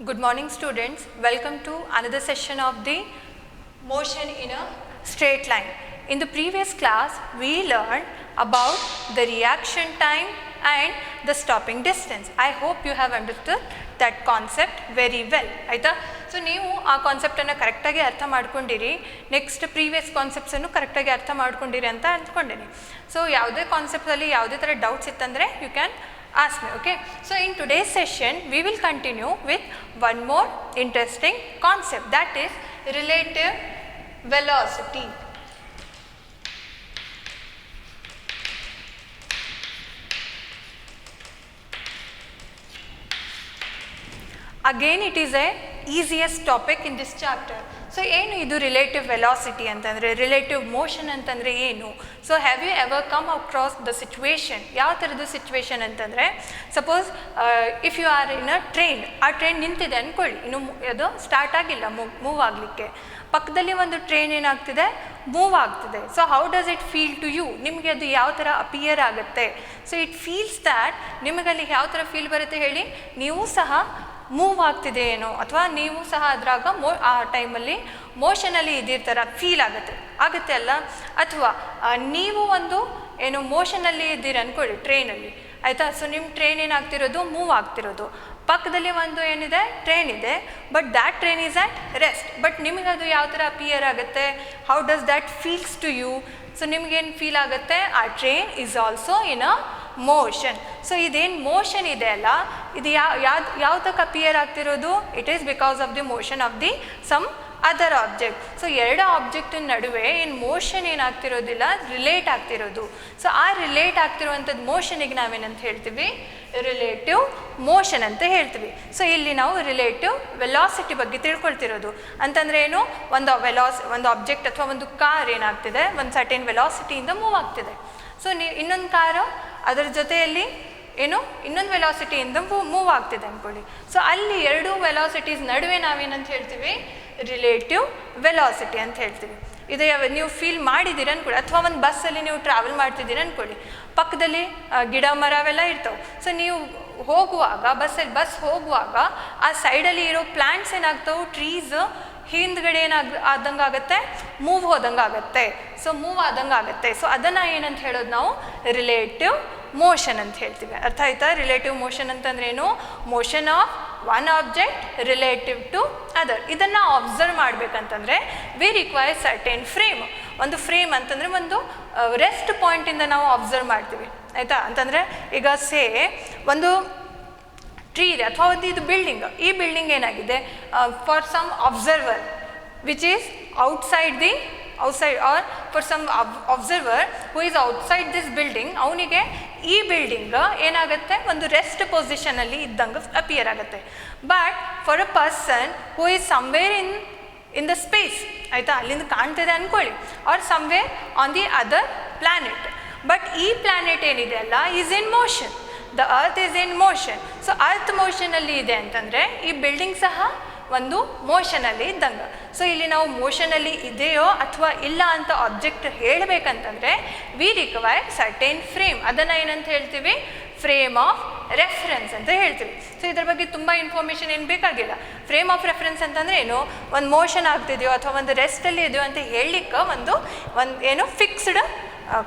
Good morning students, welcome to another session of the motion in a straight line. In the previous class we learned about the reaction time and the stopping distance. I hope you have understood that concept very well. ಆಯಿತಾ? So ನೀವು ಆ ಕಾನ್ಸೆಪ್ಟನ್ನು ಕರೆಕ್ಟಾಗಿ ಅರ್ಥ ಮಾಡ್ಕೊಂಡಿರಿ, next previous ಕಾನ್ಸೆಪ್ಟ್ಸನ್ನು ಕರೆಕ್ಟಾಗಿ ಅರ್ಥ ಮಾಡ್ಕೊಂಡಿರಿ ಅಂತ ಅಂದ್ಕೊಂಡಿನಿ. So ಯಾವುದೇ ಕಾನ್ಸೆಪ್ಟಲ್ಲಿ ಯಾವುದೇ ಥರ ಡೌಟ್ಸ್ ಇತ್ತಂದರೆ you can ask me. Okay, so in today's session we will continue with one more interesting concept, that is relative velocity. Again it is a easiest topic in this chapter. So ಏನು ಇದು relative velocity ಅಂತಂದರೆ, relative motion ಅಂತಂದರೆ ಏನು? So have you ever come across the situation? ಯಾವ ಥರದ್ದು situation ಅಂತಂದರೆ, suppose if you are in a train, ಆ train ನಿಂತಿದೆ ಅಂದ್ಕೊಳ್ಳಿ, ಇನ್ನು ಅದು ಸ್ಟಾರ್ಟ್ ಆಗಿಲ್ಲ ಮೂವ್ ಆಗಲಿಕ್ಕೆ, ಪಕ್ಕದಲ್ಲಿ ಒಂದು ಟ್ರೈನ್ ಏನಾಗ್ತಿದೆ, ಮೂವ್ ಆಗ್ತಿದೆ. So how does it feel to you? ನಿಮಗೆ ಅದು ಯಾವ ಥರ ಅಪಿಯರ್ ಆಗುತ್ತೆ? ಸೊ ಇಟ್ ಫೀಲ್ಸ್ ದ್ಯಾಟ್, ನಿಮಗಲ್ಲಿ ಯಾವ ಥರ ಫೀಲ್ ಬರುತ್ತೆ ಹೇಳಿ? ನೀವು ಸಹ ಮೂವ್ ಆಗ್ತಿದೆ ಏನೋ, ಅಥವಾ ನೀವು ಸಹ ಅದ್ರಾಗ ಆ ಟೈಮಲ್ಲಿ ಮೋಷನಲ್ಲಿ ಇದ್ದಿರ್ತಾರ ಫೀಲ್ ಆಗುತ್ತೆ ಅಲ್ಲ? ಅಥವಾ ನೀವು ಒಂದು ಏನು ಮೋಷನಲ್ಲಿ ಇದ್ದೀರಿ ಅಂದ್ಕೊಳ್ಳಿ ಟ್ರೈನಲ್ಲಿ, ಆಯಿತಾ? ಸೊ ನಿಮ್ಮ ಟ್ರೈನ್ ಏನಾಗ್ತಿರೋದು, ಮೂವ್ ಆಗ್ತಿರೋದು, ಪಕ್ಕದಲ್ಲಿ ಒಂದು ಏನಿದೆ ಟ್ರೈನ್ ಇದೆ, but that train is at rest, but ನಿಮಗದು ಯಾವ ಥರ ಅಪಿಯರ್ ಆಗುತ್ತೆ? How does that feels to you? So ನಿಮಗೇನು ಫೀಲ್ ಆಗುತ್ತೆ? ಆ train is also in a motion. So ಇದೇನು ಮೋಷನ್ ಇದೆ ಅಲ್ಲ, ಇದು ಯಾವ್ದಕ್ಕೆ ಅಪಿಯರ್ ಆಗ್ತಿರೋದು? It is because of the motion of the some other object. So ಎರಡು ಆಬ್ಜೆಕ್ಟಿನ ನಡುವೆ ಏನು ಮೋಷನ್ ಏನಾಗ್ತಿರೋದಿಲ್ಲ, ರಿಲೇಟ್ ಆಗ್ತಿರೋದು. ಸೊ ಆ ರಿಲೇಟ್ ಆಗ್ತಿರುವಂಥದ್ದು ಮೋಷನಿಗೆ ನಾವೇನಂತ ಹೇಳ್ತೀವಿ? ರಿಲೇಟಿವ್ ಮೋಷನ್ ಅಂತ ಹೇಳ್ತೀವಿ. ಸೊ ಇಲ್ಲಿ ನಾವು ರಿಲೇಟಿವ್ ವೆಲಾಸಿಟಿ ಬಗ್ಗೆ ತಿಳ್ಕೊಳ್ತಿರೋದು ಅಂತಂದರೆ ಏನು? ಒಂದು ಆಬ್ಜೆಕ್ಟ್ ಅಥವಾ ಒಂದು ಕಾರ್ ಏನಾಗ್ತಿದೆ, ಒಂದು ಸರ್ಟೇನ್ ವೆಲಾಸಿಟಿಯಿಂದ ಮೂವ್ ಆಗ್ತಿದೆ. ಸೊ ಇನ್ನೊಂದು ಕಾರು ಅದರ ಜೊತೆಯಲ್ಲಿ ಏನು ಇನ್ನೊಂದು ವೆಲಾಸಿಟಿಯಿಂದ ಮೂವ್ ಆಗ್ತಿದೆ ಅಂದ್ಕೊಳ್ಳಿ. ಸೊ ಅಲ್ಲಿ ಎರಡು ವೆಲಾಸಿಟೀಸ್ ನಡುವೆ ನಾವೇನಂತ ಹೇಳ್ತೀವಿ? ರಿಲೇಟಿವ್ ವೆಲಾಸಿಟಿ ಅಂತ ಹೇಳ್ತೀವಿ. ಇದು ನೀವು ಫೀಲ್ ಮಾಡಿದ್ದೀರ ಅಂದ್ಕೊಳ್ಳಿ, ಅಥವಾ ಒಂದು ಬಸ್ಸಲ್ಲಿ ನೀವು ಟ್ರಾವೆಲ್ ಮಾಡ್ತಿದ್ದೀರ ಅಂದ್ಕೊಳ್ಳಿ, ಪಕ್ಕದಲ್ಲಿ ಗಿಡ ಮರವೆಲ್ಲ ಇರ್ತವೆ. ಸೊ ನೀವು ಹೋಗುವಾಗ ಬಸ್ ಹೋಗುವಾಗ ಆ ಸೈಡಲ್ಲಿ ಇರೋ ಪ್ಲ್ಯಾಂಟ್ಸ್ ಏನಾಗ್ತವೆ, ಟ್ರೀಸ್ ಹಿಂದ್ಗಡೆ ಆದಂಗೆ ಆಗುತ್ತೆ, ಮೂವ್ ಹೋದಂಗೆ ಆಗುತ್ತೆ. ಸೊ ಮೂವ್ ಆದಂಗೆ ಆಗುತ್ತೆ. ಸೊ ಅದನ್ನು ಏನಂತ ಹೇಳೋದು ನಾವು? ರಿಲೇಟಿವ್ ಮೋಷನ್ ಅಂತ ಹೇಳ್ತೀವಿ. ಅರ್ಥ ಆಯ್ತಾ? ರಿಲೇಟಿವ್ ಮೋಷನ್ ಅಂತಂದ್ರೆ ಏನು? Motion of one object relative to other. ಇದನ್ನು ಅಬ್ಸರ್ವ್ ಮಾಡಬೇಕಂತಂದರೆ ವಿ ರಿಕ್ವೈರ್ ಸರ್ಟೇನ್ ಫ್ರೇಮ್. ಒಂದು ಫ್ರೇಮ್ ಅಂತಂದರೆ ಒಂದು ರೆಸ್ಟ್ ಪಾಯಿಂಟಿಂದ ನಾವು ಅಬ್ಸರ್ವ್ ಮಾಡ್ತೀವಿ, ಆಯಿತಾ? ಅಂತಂದರೆ ಈಗ ಒಂದು ಟ್ರೀ ಇದೆ, ಅಥವಾ ಒಂದು ಇದು ಬಿಲ್ಡಿಂಗ್, ಈ ಬಿಲ್ಡಿಂಗ್ ಏನಾಗಿದೆ, for some observer which is outside or for some observer who is outside this building, ಅವನಿಗೆ ಈ ಬಿಲ್ಡಿಂಗ್ ಏನಾಗುತ್ತೆ, ಒಂದು ರೆಸ್ಟ್ ಪೊಸಿಷನಲ್ಲಿ ಇದ್ದಂಗೆ ಅಪಿಯರ್ ಆಗುತ್ತೆ. But for a person who is somewhere in the space, ಆಯಿತಾ, ಅಲ್ಲಿಂದ ಕಾಣ್ತಿದೆ ಅಂದ್ಕೊಳ್ಳಿ, or somewhere on the other planet, but ಈ ಪ್ಲ್ಯಾನೆಟ್ ಏನಿದೆ ಅಲ್ಲ is in motion. The earth is in motion. So earth ಮೋಷನಲ್ಲಿ ಇದೆ ಅಂತಂದರೆ ಈ ಬಿಲ್ಡಿಂಗ್ ಸಹ ಒಂದು ಮೋಷನಲ್ಲಿ ಇದ್ದಂಗೆ. ಸೊ ಇಲ್ಲಿ ನಾವು ಮೋಷನಲ್ಲಿ ಇದೆಯೋ ಅಥವಾ ಇಲ್ಲ ಅಂತ ಆಬ್ಜೆಕ್ಟ್ ಹೇಳಬೇಕಂತಂದರೆ ವಿ ರಿಕ್ವೈರ್ ಸರ್ಟೇನ್ ಫ್ರೇಮ್. ಅದನ್ನು ಏನಂತ ಹೇಳ್ತೀವಿ? ಫ್ರೇಮ್ ಆಫ್ ರೆಫರೆನ್ಸ್ ಅಂತ ಹೇಳ್ತೀವಿ. ಸೊ ಇದ್ರ ಬಗ್ಗೆ ತುಂಬ ಇನ್ಫಾರ್ಮೇಷನ್ ಏನು ಬೇಕಾಗಿಲ್ಲ. ಫ್ರೇಮ್ ಆಫ್ ರೆಫರೆನ್ಸ್ ಅಂತಂದರೆ ಏನು? ಒಂದು ಮೋಷನ್ ಆಗ್ತಿದೆಯೋ ಅಥವಾ ಒಂದು ರೆಸ್ಟಲ್ಲಿ ಇದೆಯೋ ಅಂತ ಹೇಳಲಿಕ್ಕೆ ಒಂದು ಏನು ಫಿಕ್ಸ್ಡ್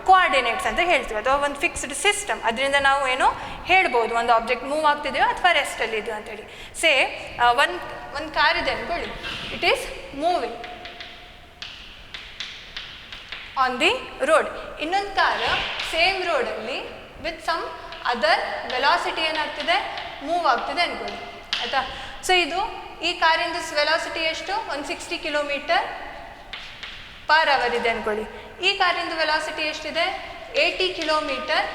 ಕೋಆರ್ಡಿನೇಟ್ಸ್ ಅಂತ ಹೇಳ್ತೀವಿ, ಅಥವಾ ಒಂದು ಫಿಕ್ಸ್ಡ್ ಸಿಸ್ಟಮ್. ಅದರಿಂದ ನಾವು ಏನು ಹೇಳ್ಬೋದು, ಒಂದು ಆಬ್ಜೆಕ್ಟ್ ಮೂವ್ ಆಗ್ತಿದೆಯೋ ಅಥವಾ ರೆಸ್ಟಲ್ಲಿ ಇದೆಯೋ ಅಂತೇಳಿ. ಒಂದು ಕಾರ್ ಇದೆ ಅಂದ್ಕೊಳ್ಳಿ, it is moving on the road. ಇನ್ನೊಂದು ಕಾರ್ ಸೇಮ್ ರೋಡಲ್ಲಿ ವಿತ್ ಸಮ್ ಅದರ್ ವೆಲಾಸಿಟಿ ಏನಾಗ್ತಿದೆ, ಮೂವ್ ಆಗ್ತಿದೆ ಅಂದ್ಕೊಳ್ಳಿ, ಆಯಿತಾ? ಸೊ ಈ ಕಾರಿಂದ ವೆಲಾಸಿಟಿ ಎಷ್ಟು? 160 ಕಿಲೋಮೀಟರ್ ಪರ್ ಅವರ್ ಇದೆ ಅಂದ್ಕೊಳ್ಳಿ. ಈ ಕಾರಿಂದ ವೆಲಾಸಿಟಿ ಎಷ್ಟಿದೆ? 80 ಕಿಲೋಮೀಟರ್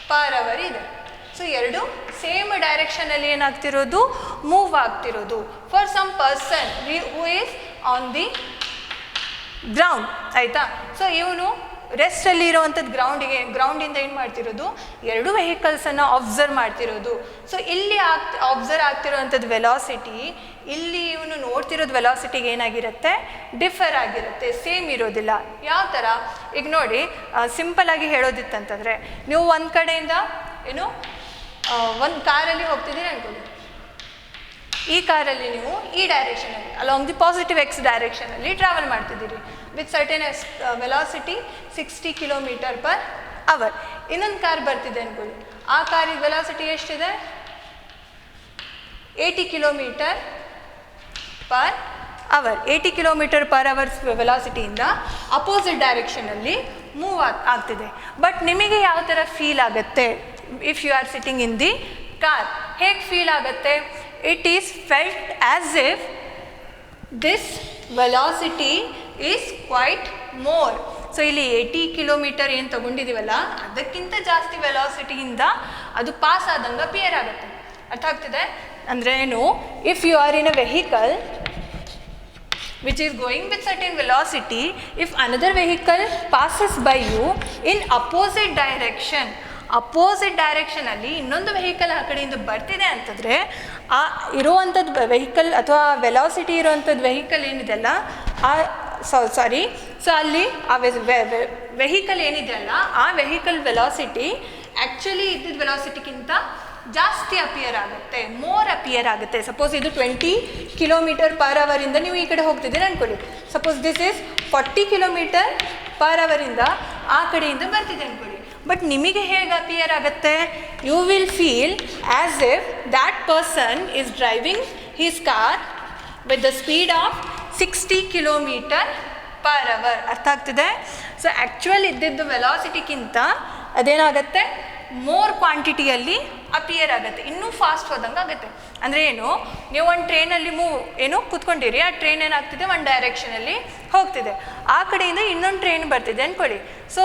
ಪರ್ ಅವರ್ ಇದೆ. ಸೊ ಎರಡು ಸೇಮ್ ಡೈರೆಕ್ಷನಲ್ಲಿ ಏನಾಗ್ತಿರೋದು, ಮೂವ್ ಆಗ್ತಿರೋದು. For some person who is on the ground, ಆಯಿತಾ? ಸೊ ಇವನು ರೆಸ್ಟಲ್ಲಿ ಇರೋವಂಥದ್ದು ಗ್ರೌಂಡಿಂದ ಏನು ಮಾಡ್ತಿರೋದು, ಎರಡು ವೆಹಿಕಲ್ಸನ್ನು ಅಬ್ಸರ್ವ್ ಮಾಡ್ತಿರೋದು. ಸೊ ಇಲ್ಲಿ ಅಬ್ಸರ್ವ್ ಆಗ್ತಿರೋವಂಥದ್ದು ವೆಲಾಸಿಟಿ, ಇಲ್ಲಿ ಇವನು ನೋಡ್ತಿರೋದು ವೆಲಾಸಿಟಿಗೆ ಏನಾಗಿರುತ್ತೆ, ಡಿಫರ್ ಆಗಿರುತ್ತೆ, ಸೇಮ್ ಇರೋದಿಲ್ಲ. ಯಾವ ಥರ? ಈಗ ನೋಡಿ, ಸಿಂಪಲ್ಲಾಗಿ ಹೇಳೋದಿತ್ತಂತಂದರೆ, ನೀವು ಒಂದು ಕಡೆಯಿಂದ ಏನು ಒಂದು ಕಾರಲ್ಲಿ ಹೋಗ್ತಿದ್ದೀರಿ ಅಂದ್ಕೊಳ್ಳಿ, ಈ ಕಾರಲ್ಲಿ ನೀವು ಈ ಡೈರೆಕ್ಷನಲ್ಲಿ ಅಲಾಂಗ್ ದಿ ಪಾಸಿಟಿವ್ ಎಕ್ಸ್ ಡೈರೆಕ್ಷನಲ್ಲಿ ಟ್ರಾವೆಲ್ ಮಾಡ್ತಿದ್ದೀರಿ ವಿತ್ ಸರ್ಟೆನ್ ವೆಲಾಸಿಟಿ 60 km/h. ಇನ್ನೊಂದು ಕಾರ್ ಬರ್ತಿದೆ ಅಂದ್ಕೊಳ್ಳಿ, ಆ ಕಾರಿನ ವೆಲಾಸಿಟಿ ಎಷ್ಟಿದೆ 80 km/h. 80 km/h ವೆಲಾಸಿಟಿಯಿಂದ ಅಪೋಸಿಟ್ ಡೈರೆಕ್ಷನಲ್ಲಿ ಮೂವ್ ಆಗ್ತಿದೆ. ಬಟ್ ನಿಮಗೆ ಯಾವ ಥರ ಫೀಲ್ ಆಗುತ್ತೆ if you are sitting in the car? ಹೇಗೆ ಫೀಲ್ ಆಗುತ್ತೆ? It is felt as if this velocity is quite more. So ಇಲ್ಲಿ 80 km ಏನು ತಗೊಂಡಿದ್ದೀವಲ್ಲ ಅದಕ್ಕಿಂತ ಜಾಸ್ತಿ ವೆಲಾಸಿಟಿಯಿಂದ ಅದು ಪಾಸ್ ಆದಂಗೆ ಅಪಿಯರ್ ಆಗುತ್ತೆ. ಅರ್ಥ ಆಗ್ತಿದೆ? ಅಂದರೆ ಏನು, if you are in a vehicle which is going with certain velocity, if another vehicle passes by you in opposite direction ಅಲ್ಲಿ ಇನ್ನೊಂದು ವೆಹಿಕಲ್ ಆ ಕಡೆಯಿಂದ ಬರ್ತಿದೆ ಅಂತಂದರೆ ಆ ಇರುವಂಥದ್ದು ವೆಹಿಕಲ್ ಅಥವಾ ವೆಲಾಸಿಟಿ ಇರುವಂಥದ್ದು ವೆಹಿಕಲ್ ಏನಿದೆಯಲ್ಲ ಸೊ ಅಲ್ಲಿ ಆ ವೆಹಿಕಲ್ ಏನಿದೆಯಲ್ಲ ಆ ವೆಹಿಕಲ್ ವೆಲಾಸಿಟಿ ಆ್ಯಕ್ಚುಲಿ ಇದ್ದಿದ್ದ ವೆಲಾಸಿಟಿಗಿಂತ ಜಾಸ್ತಿ ಅಪಿಯರ್ ಆಗುತ್ತೆ, ಮೋರ್ ಅಪಿಯರ್ ಆಗುತ್ತೆ. ಸಪೋಸ್ ಇದು 20 km/h ಇಂದ ನೀವು ಈ ಕಡೆ ಹೋಗ್ತಿದ್ದೀರಿ ಅಂದ್ಕೊಳ್ಳಿ. ಸಪೋಸ್ ದಿಸ್ ಈಸ್ 40 km/h ಇಂದ ಆ ಕಡೆಯಿಂದ ಬರ್ತಿದೆ ಅಂದ್ಕೊಳ್ಳಿ. ಬಟ್ ನಿಮಗೆ ಹೇಗೆ ಅಪಿಯರ್ ಆಗುತ್ತೆ? You will feel as if that person is driving his car with the speed of 60 km/h. ಅರ್ಥ ಆಗ್ತಿದೆ? ಸೊ ಆ್ಯಕ್ಚುಯಲ್ ಇದ್ದಿದ್ದು ವೆಲಾಸಿಟಿಗಿಂತ ಅದೇನಾಗುತ್ತೆ, ಮೋರ್ ಕ್ವಾಂಟಿಟಿಯಲ್ಲಿ ಅಪಿಯರ್ ಆಗುತ್ತೆ, ಇನ್ನೂ ಫಾಸ್ಟ್ ಹೋದಂಗೆ ಆಗುತ್ತೆ. ಅಂದರೆ ಏನು, ನೀವು ಒಂದು ಟ್ರೈನಲ್ಲಿ ಕೂತ್ಕೊಂಡಿರಿ, ಆ ಟ್ರೈನ್ ಏನಾಗ್ತಿದೆ ಒಂದು ಡೈರೆಕ್ಷನಲ್ಲಿ ಹೋಗ್ತಿದೆ, ಆ ಕಡೆಯಿಂದ ಇನ್ನೊಂದು ಟ್ರೈನ್ ಬರ್ತಿದೆ ಅಂದ್ಕೊಳ್ಳಿ. So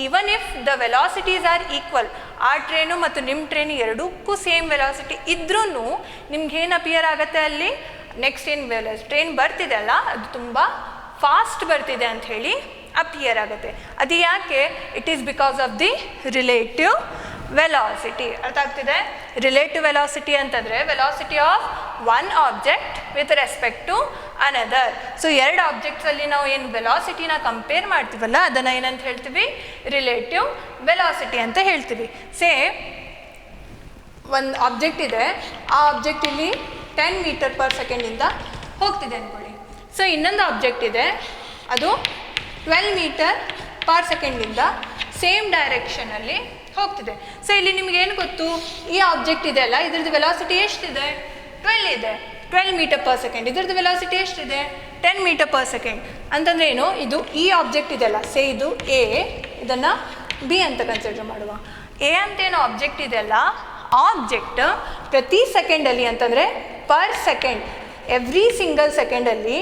even if the velocities are equal, ಆ ಟ್ರೈನು ಮತ್ತು ನಿಮ್ಮ ಟ್ರೈನ್ ಎರಡಕ್ಕೂ ಸೇಮ್ ವೆಲಾಸಿಟಿ ಇದ್ರೂ ನಿಮ್ಗೇನು ಅಪಿಯರ್ ಆಗುತ್ತೆ ಅಲ್ಲಿ, ನೆಕ್ಸ್ಟ್ ಏನು ಟ್ರೈನ್ ಬರ್ತಿದೆ ಅಲ್ಲ ಅದು ತುಂಬ ಫಾಸ್ಟ್ ಬರ್ತಿದೆ ಅಂಥೇಳಿ ಅಪಿಯರ್ ಆಗುತ್ತೆ. ಅದು ಯಾಕೆ? It is because of the relative velocity. ಅರ್ಥ ಆಗ್ತಿದೆ? ರಿಲೇಟಿವ್ ವೆಲಾಸಿಟಿ ಅಂತಂದರೆ velocity of one object with respect to another. So ಎರಡು ಆಬ್ಜೆಕ್ಟ್ಸಲ್ಲಿ ನಾವು ಏನು ವೆಲಾಸಿಟಿನ ಕಂಪೇರ್ ಮಾಡ್ತೀವಲ್ಲ ಅದನ್ನು ಏನಂತ ಹೇಳ್ತೀವಿ? ರಿಲೇಟಿವ್ ವೆಲಾಸಿಟಿ ಅಂತ ಹೇಳ್ತೀವಿ. ಒಂದು ಆಬ್ಜೆಕ್ಟ್ ಇದೆ, ಆ ಆಬ್ಜೆಕ್ಟ್ ಇಲ್ಲಿ 10 m/s ಇಂದ ಹೋಗ್ತಿದೆ ಅಂದ್ಕೊಳ್ಳಿ. ಸೊ ಇನ್ನೊಂದು ಆಬ್ಜೆಕ್ಟ್ ಇದೆ, ಅದು 12 m/s ಇಂದ ಸೇಮ್ ಡೈರೆಕ್ಷನಲ್ಲಿ ಹೋಗ್ತಿದೆ. ಸೊ ಇಲ್ಲಿ ನಿಮಗೇನು ಗೊತ್ತು, ಈ ಆಬ್ಜೆಕ್ಟ್ ಇದೆ ಅಲ್ಲ ಇದ್ರದ್ದು ವೆಲಾಸಿಟಿ ಎಷ್ಟಿದೆ? 12 ಇದೆ, 12 m/s. ಇದ್ರದ್ದು ವೆಲಾಸಿಟಿ ಎಷ್ಟಿದೆ? 10 m/s. ಅಂತಂದರೆ ಏನು, ಇದು ಈ ಆಬ್ಜೆಕ್ಟ್ ಇದೆಯಲ್ಲ, ಇದು ಎ, ಇದನ್ನು ಬಿ ಅಂತ ಕನ್ಸಿಡರ್ ಮಾಡುವ. ಎ ಅಂತೇನು ಆಬ್ಜೆಕ್ಟ್ ಇದೆಯಲ್ಲ, ಆಬ್ಜೆಕ್ಟ್ ಪ್ರತಿ ಸೆಕೆಂಡಲ್ಲಿ ಅಂತಂದರೆ ಪರ್ ಸೆಕೆಂಡ್, ಎವ್ರಿ ಸಿಂಗಲ್ ಸೆಕೆಂಡಲ್ಲಿ,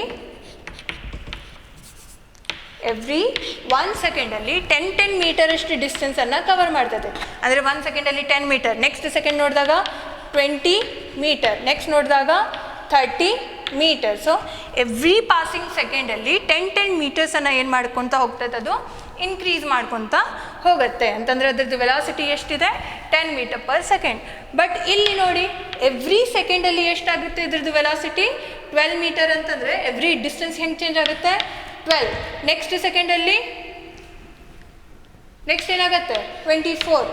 ಎವ್ರಿ 1 ಸೆಕೆಂಡಲ್ಲಿ 10 ಮೀಟರಷ್ಟು ಡಿಸ್ಟೆನ್ಸನ್ನು ಕವರ್ ಮಾಡ್ತದೆ. ಅಂದರೆ 1 ಸೆಕೆಂಡಲ್ಲಿ 10 ಮೀಟರ್, ನೆಕ್ಸ್ಟ್ ಸೆಕೆಂಡ್ ನೋಡಿದಾಗ 20 ಮೀಟರ್, ನೆಕ್ಸ್ಟ್ ನೋಡಿದಾಗ 30 ಮೀಟರ್. ಸೊ ಎವ್ರಿ ಪಾಸಿಂಗ್ ಸೆಕೆಂಡಲ್ಲಿ 10 ಮೀಟರ್ಸನ್ನು ಏನು ಮಾಡ್ಕೊತ ಹೋಗ್ತದೆ, ಅದು ಇನ್ಕ್ರೀಸ್ ಮಾಡ್ಕೊತ ಹೋಗುತ್ತೆ. ಅಂತಂದರೆ ಅದ್ರದ್ದು ವೆಲಾಸಿಟಿ ಎಷ್ಟಿದೆ? 10 m/s. ಬಟ್ ಇಲ್ಲಿ ನೋಡಿ, ಎವ್ರಿ ಸೆಕೆಂಡಲ್ಲಿ ಎಷ್ಟಾಗುತ್ತೆ ಇದ್ರದ್ದು ವೆಲಾಸಿಟಿ? 12 ಮೀಟರ್ ಅಂತಂದರೆ ಎವ್ರಿ ಡಿಸ್ಟೆನ್ಸ್ ಹೆಂಗೆ ಚೇಂಜ್ ಆಗುತ್ತೆ? 12. ನೆಕ್ಸ್ಟ್ ಸೆಕೆಂಡಲ್ಲಿ ನೆಕ್ಸ್ಟ್ ಏನಾಗುತ್ತೆ? 24.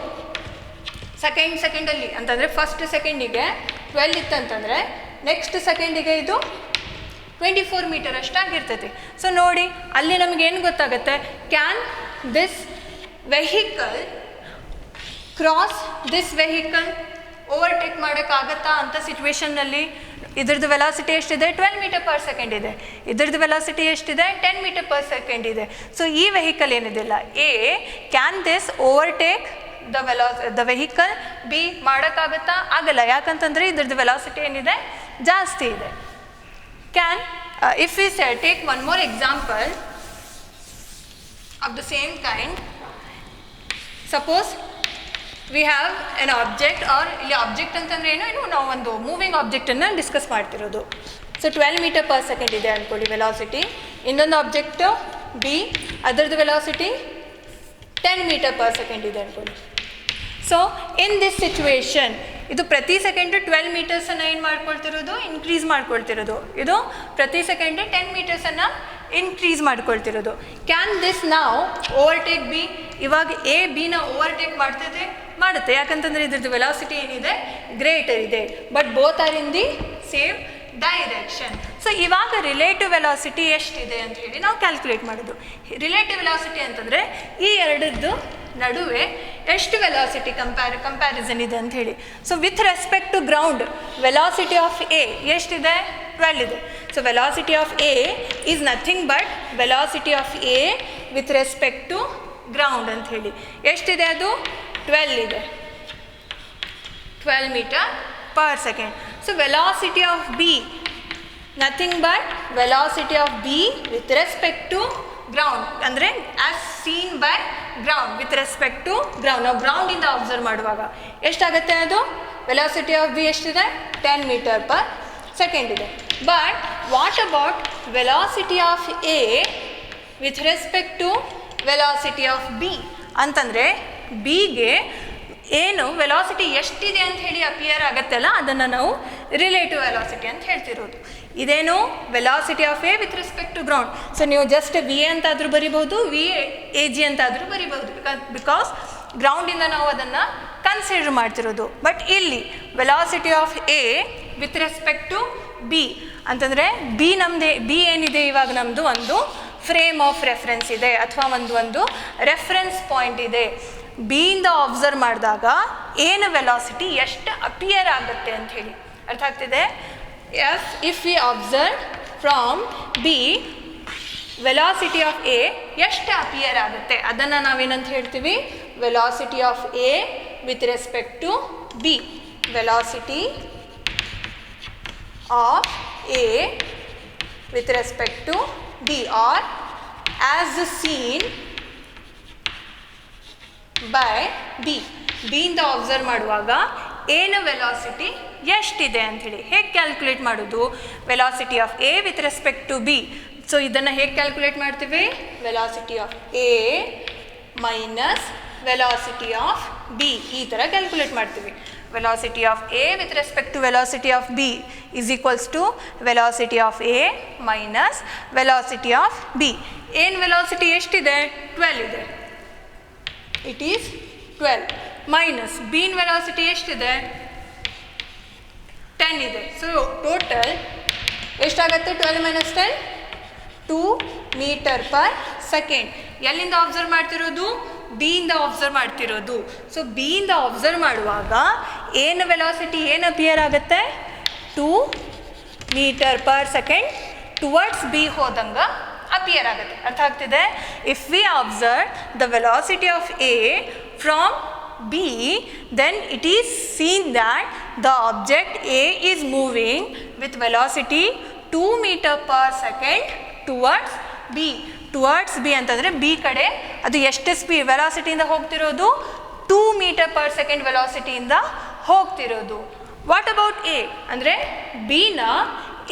ಸೆಕೆಂಡಲ್ಲಿ ಅಂತಂದರೆ ಫಸ್ಟ್ ಸೆಕೆಂಡಿಗೆ 12 ಇತ್ತಂತಂದರೆ ನೆಕ್ಸ್ಟ್ ಸೆಕೆಂಡಿಗೆ ಇದು 24 ಮೀಟರ್ ಅಷ್ಟಾಗಿರ್ತೈತಿ. ಸೊ ನೋಡಿ, ಅಲ್ಲಿ ನಮಗೇನು ಗೊತ್ತಾಗುತ್ತೆ? Can this vehicle cross this vehicle? Overtake ಮಾಡೋಕ್ಕಾಗತ್ತಾ ಅಂತ ಸಿಚುವೇಷನ್ನಲ್ಲಿ? ಇದ್ರದ್ದು ವೆಲಾಸಿಟಿ ಎಷ್ಟಿದೆ? 12 m/s ಇದೆ. ಇದ್ರದ್ದು ವೆಲಾಸಿಟಿ ಎಷ್ಟಿದೆ? 10 m/s ಇದೆ. ಸೊ ಈ ವೆಹಿಕಲ್ ಏನಿದೆಯಲ್ಲ A, can this overtake the vehicle B? ಮಾಡೋಕ್ಕಾಗತ್ತಾ? ಆಗಲ್ಲ. ಯಾಕಂತಂದರೆ ಇದ್ರದ್ದು ವೆಲಾಸಿಟಿ ಏನಿದೆ? ಜಾಸ್ತಿ ಇದೆ. Can if we take one more example of the same kind. Suppose we have an object, or ಇಲ್ಲಿ ಆಬ್ಜೆಕ್ಟ್ ಅಂತಂದರೆ ಏನು, ನಾವು ಒಂದು ಮೂವಿಂಗ್ ಆಬ್ಜೆಕ್ಟನ್ನು ಡಿಸ್ಕಸ್ ಮಾಡ್ತಿರೋದು. ಸೊ 12 m/s ಇದೆ ಅಂದ್ಕೊಳ್ಳಿ ವೆಲಾಸಿಟಿ. ಇನ್ನೊಂದು ಆಬ್ಜೆಕ್ಟ್ ಬಿ, ಅದರದ್ದು ವೆಲಾಸಿಟಿ 10 m/s ಇದೆ ಅಂದ್ಕೊಳ್ಳಿ. ಸೊ ಇನ್ ದಿಸ್ ಸಿಚುವೇಶನ್ ಇದು ಪ್ರತಿ ಸೆಕೆಂಡು 12 ಮೀಟರ್ಸನ್ನು ಏನು ಮಾಡ್ಕೊಳ್ತಿರೋದು? ಇನ್ಕ್ರೀಸ್ ಮಾಡ್ಕೊಳ್ತಿರೋದು. ಇದು ಪ್ರತಿ ಸೆಕೆಂಡು 10 ಮೀಟರ್ಸನ್ನು ಇನ್ಕ್ರೀಸ್ ಮಾಡ್ಕೊಳ್ತಿರೋದು. ಕ್ಯಾನ್ ದಿಸ್ ನಾವು ಓವರ್ಟೇಕ್ ಬಿ? ಇವಾಗ ಎ ಬಿನ ಓವರ್ಟೇಕ್ ಮಾಡುತ್ತೆ. ಯಾಕಂತಂದರೆ ಇದ್ರದ್ದು ವೆಲಾಸಿಟಿ ಏನಿದೆ? ಗ್ರೇಟರ್ ಇದೆ. But both are in the same direction. So ಇವಾಗ ರಿಲೇಟಿವ್ ವೆಲಾಸಿಟಿ ಎಷ್ಟಿದೆ ಅಂತ ಹೇಳಿ ನಾವು ಕ್ಯಾಲ್ಕುಲೇಟ್ ಮಾಡೋದು. ರಿಲೇಟಿವ್ ವೆಲಾಸಿಟಿ ಅಂತಂದರೆ ಈ ಎರಡದ್ದು ನಡುವೆ ಎಷ್ಟು ವೆಲಾಸಿಟಿ ಕಂಪ್ಯಾರಿಸನ್ ಇದೆ ಅಂತ ಹೇಳಿ. So with respect to ground velocity of A ಎಷ್ಟಿದೆ? 12 ಇದೆ. So velocity of A is nothing but velocity of A with respect to ground ಅಂತ ಹೇಳಿ. ಎಷ್ಟಿದೆ ಅದು? 12 ಇದೆ. 12 metre per second. So velocity of B nothing but velocity of B with respect to ground, ಅಂದರೆ as seen by ground with respect to ground. ನಾವು ಗ್ರೌಂಡಿಂದ observe ಮಾಡುವಾಗ ಎಷ್ಟಾಗುತ್ತೆ ಅದು? ವೆಲಾಸಿಟಿ ಆಫ್ ಬಿ ಎಷ್ಟಿದೆ? 10 ಮೀಟರ್ ಪರ್ ಸೆಕೆಂಡ್ ಇದೆ. But what about velocity of A with respect to velocity of B ಅಂತಂದರೆ ಬಿಗೆ ಏನು ವೆಲಾಸಿಟಿ ಎಷ್ಟಿದೆ ಅಂತ ಹೇಳಿ ಅಪಿಯರ್ ಆಗುತ್ತಲ್ಲ ಅದನ್ನು ನಾವು ರಿಲೇಟಿವ್ ವೆಲಾಸಿಟಿ ಅಂತ ಹೇಳ್ತಿರೋದು. ಇದೇನು? Velocity of A with respect to ground. So ನೀವು ಜಸ್ಟ್ ವಿ ಎ ಅಂತಾದರೂ ಬರಿಬೋದು, ವಿ ಎ ಜಿ ಅಂತಾದರೂ ಬರಿಬೋದು, ಬಿಕಾಸ್ ಗ್ರೌಂಡಿಂದ ನಾವು ಅದನ್ನು ಕನ್ಸಿಡರ್ ಮಾಡ್ತಿರೋದು. ಬಟ್ ಇಲ್ಲಿ velocity of A with respect to B ಅಂತಂದರೆ ಬಿ ಏನಿದೆ ಇವಾಗ ನಮ್ಮದು ಒಂದು ಫ್ರೇಮ್ ಆಫ್ ರೆಫರೆನ್ಸ್ ಇದೆ, ಅಥವಾ ಒಂದು ರೆಫರೆನ್ಸ್ ಪಾಯಿಂಟ್ ಇದೆ. ಬಿಯಿಂದ ಅಬ್ಸರ್ವ್ ಮಾಡಿದಾಗ ಏನು ವೆಲಾಸಿಟಿ ಎಷ್ಟು ಅಪಿಯರ್ ಆಗುತ್ತೆ ಅಂತ ಹೇಳಿ ಅರ್ಥ ಆಗ್ತಿದೆ. If we observe from B velocity of A ಎಷ್ಟು ಅಪಿಯರ್ ಆಗುತ್ತೆ ಅದನ್ನು ನಾವೇನಂತ ಹೇಳ್ತೀವಿ? Velocity of A with respect to B. Velocity of A with respect to B are as seen by B. ಬಿಯಿಂದ ಅಬ್ಸರ್ವ್ ಮಾಡುವಾಗ ಏನು ವೆಲಾಸಿಟಿ ಎಷ್ಟಿದೆ ಅಂಥೇಳಿ ಹೇಗೆ ಕ್ಯಾಲ್ಕುಲೇಟ್ ಮಾಡೋದು? Velocity of A with respect to B. So ಇದನ್ನು ಹೇಗೆ ಕ್ಯಾಲ್ಕುಲೇಟ್ ಮಾಡ್ತೀವಿ? Velocity of A minus velocity of B, ಈ ಥರ ಕ್ಯಾಲ್ಕುಲೇಟ್ ಮಾಡ್ತೀವಿ. Velocity of A with respect to velocity of B is equals to velocity of A minus velocity of B. ಏನು velocity ಎಷ್ಟಿದೆ? 12 ಇದೆ. It is 12 minus ಬಿನ್ velocity ಎಷ್ಟಿದೆ? 10 ಇದೆ. So total ಎಷ್ಟಾಗುತ್ತೆ? 12 ಮೈನಸ್ 10 2 ಮೀಟರ್ ಪರ್ ಸೆಕೆಂಡ್. ಎಲ್ಲಿಂದ observe ಮಾಡ್ತಿರೋದು? ಬಿಯಿಂದ ಅಬ್ಸರ್ವ್ ಮಾಡ್ತಿರೋದು. ಸೊ ಬಿಯಿಂದ ಅಬ್ಸರ್ವ್ ಮಾಡುವಾಗ ಏನು ವೆಲಾಸಿಟಿ ಏನು ಅಪಿಯರ್ ಆಗುತ್ತೆ? 2 metre per second towards B ಹೋದಂಗೆ ಅಪಿಯರ್ ಆಗುತ್ತೆ. ಅರ್ಥ ಆಗ್ತಿದೆ? If we observe the velocity of A from B, then it is seen that the object A is moving with velocity 2 metre per second towards B. Towards B ಅಂತಂದರೆ B ಕಡೆ ಅದು ಎಷ್ಟು ವೆಲಾಸಿಟಿಯಿಂದ ಹೋಗ್ತಿರೋದು? 2 ಮೀಟರ್ ಪರ್ ಸೆಕೆಂಡ್ ವೆಲಾಸಿಟಿಯಿಂದ ಹೋಗ್ತಿರೋದು. What about A ಅಂದರೆ ಬಿನ